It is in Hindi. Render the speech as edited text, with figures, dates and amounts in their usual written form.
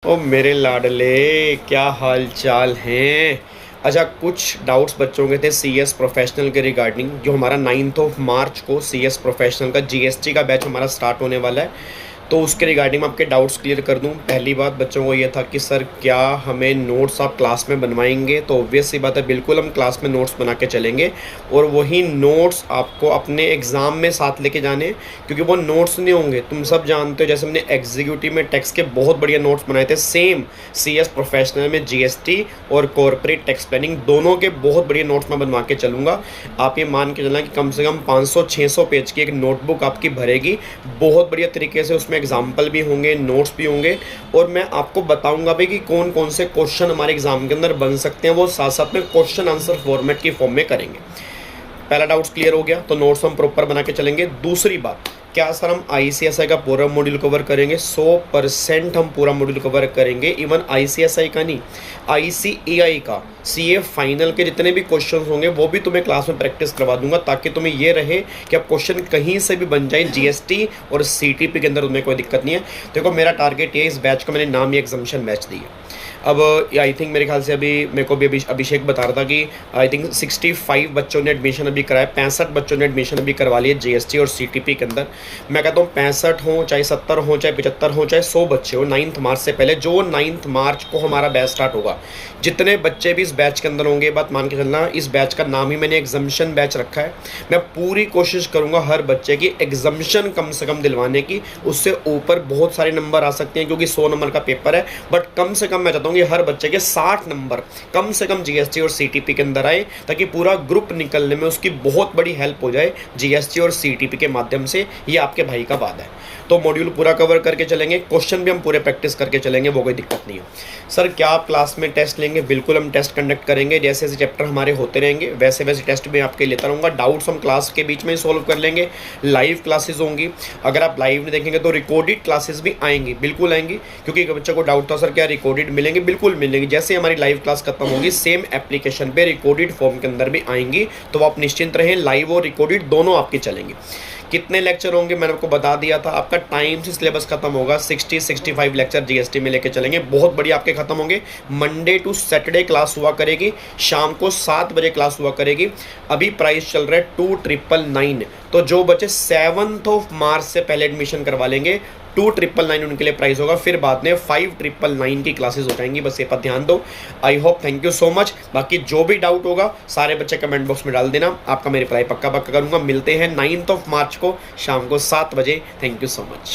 ओ मेरे लाडले, क्या हाल चाल हैं। अच्छा, कुछ डाउट्स बच्चों के थे सीएस प्रोफेशनल के रिगार्डिंग, जो हमारा 9 मार्च को सीएस प्रोफेशनल का जीएसटी का बैच हमारा स्टार्ट होने वाला है। तो उसके रिगार्डिंग मैं आपके डाउट्स क्लियर कर दूं। पहली बात बच्चों को ये था कि सर क्या हमें नोट्स आप क्लास में बनवाएंगे, तो ऑब्वियस सी बात है, बिल्कुल हम क्लास में नोट्स बना के चलेंगे और वही नोट्स आपको अपने एग्ज़ाम में साथ लेके जाने, क्योंकि वो नोट्स नहीं होंगे। तुम सब जानते हो, जैसे हमने एग्जीक्यूटिव में टैक्स के बहुत बढ़िया नोट्स बनाए थे, सेम सीएस प्रोफेशनल में जीएसटी और कॉर्पोरेट टैक्स प्लानिंग दोनों के बहुत बढ़िया नोट्स मैं बनवा के चलूँगा। आप ये मान के चलना कि कम से कम 500-600 पेज की एक नोटबुक आपकी भरेगी बहुत बढ़िया तरीके से। उसमें एग्जाम्पल भी होंगे, नोट्स भी होंगे, और मैं आपको बताऊंगा भी कि कौन कौन से क्वेश्चन हमारे एग्जाम के अंदर बन सकते हैं। वो साथ साथ में क्वेश्चन आंसर फॉर्मेट की फॉर्म में करेंगे। पहला डाउट्स क्लियर हो गया, तो नोट्स हम प्रॉपर बना के चलेंगे। दूसरी बात, क्या सर हम आईसीएसआई का पूरा मॉड्यूल कवर करेंगे? 100% हम पूरा मॉड्यूल कवर करेंगे। इवन आईसीएसआई का नहीं, आईसीएआई का, सीए फाइनल के जितने भी क्वेश्चन होंगे वो भी तुम्हें क्लास में प्रैक्टिस करवा दूंगा, ताकि तुम्हें ये रहे कि अब क्वेश्चन कहीं से भी बन जाए जीएसटी और सीटीपी के अंदर, तुम्हें कोई दिक्कत नहीं है। देखो मेरा टारगेट ये, इस बैच का मैंने नाम ही एग्जामिशन बैच दी है। अब आई थिंक मेरे ख्याल से अभी मेरे को भी अभिषेक बता रहा था कि आई थिंक 65 बच्चों ने एडमिशन अभी कराया, 65 बच्चों ने एडमिशन अभी करवा लिए जीएसटी और सीटीपी के अंदर। मैं कहता हूँ 65 हो, चाहे 70 हो, चाहे 75 हो, चाहे 100 बच्चे हो, 9 मार्च से पहले, जो 9 मार्च को हमारा बैच स्टार्ट होगा, जितने बच्चे भी इस बैच के अंदर होंगे, बात मान के चलना, इस बैच का नाम ही मैंने एग्जामिशन बैच रखा है। मैं पूरी कोशिश करूँगा हर बच्चे की एग्जामिशन कम से कम दिलवाने की। उससे ऊपर बहुत सारे नंबर आ सकते हैं, क्योंकि 100 नंबर का पेपर है, बट कम से कम मैं चाहता हूँ कि हर बच्चे के 60 नंबर कम से कम जीएसटी और सीटीपी के अंदर आए, ताकि पूरा ग्रुप निकलने में उसकी बहुत बड़ी हेल्प हो जाए जीएसटी और सीटीपी के माध्यम से। ये आपके भाई का वादा है। तो मॉड्यूल पूरा कवर करके चलेंगे, क्वेश्चन भी हम पूरे प्रैक्टिस करके चलेंगे, वो कोई दिक्कत नहीं है। सर क्या आप क्लास में टेस्ट लेंगे? बिल्कुल हम टेस्ट कंडक्ट करेंगे। जैसे जैसे चैप्टर हमारे होते रहेंगे वैसे वैसे टेस्ट भी आपके लेता रहूँगा। डाउट्स हम क्लास के बीच में ही सॉल्व कर लेंगे। लाइव क्लासेस होंगी, अगर आप लाइव नहीं देखेंगे तो रिकॉर्डेड क्लासेस भी आएंगी, बिल्कुल आएंगी। क्योंकि बच्चों को डाउट था सर क्या रिकॉर्डेड मिलेंगे? बिल्कुल मिलेंगे। जैसे हमारी लाइव क्लास खत्म होगी, सेम एप्लीकेशन पे रिकॉर्डेड फॉर्म के अंदर भी आएंगी, तो आप निश्चिंत रहें, लाइव और रिकॉर्डेड दोनों आपके चलेंगे। कितने लेक्चर होंगे मैंने आपको बता दिया था। आपका टाइम से सिलेबस खत्म होगा, 60-65 लेक्चर जीएसटी में लेके चलेंगे, बहुत बढ़िया आपके खत्म होंगे। मंडे टू सैटरडे क्लास हुआ करेगी, शाम को 7 बजे क्लास हुआ करेगी। अभी प्राइस चल रहा है 2999, तो जो बच्चे 7 मार्च से पहले एडमिशन करवा लेंगे 2999 उनके लिए प्राइस होगा। फिर बाद में 5999 की क्लासेस हो जाएंगी, बस ये पर ध्यान दो। I hope, thank you so much. बाकी जो भी डाउट होगा सारे बच्चे कमेंट बॉक्स में डाल देना, आपका मैं रिप्लाई पक्का करूंगा। मिलते हैं 9 मार्च को शाम को 7 बजे। Thank you so much.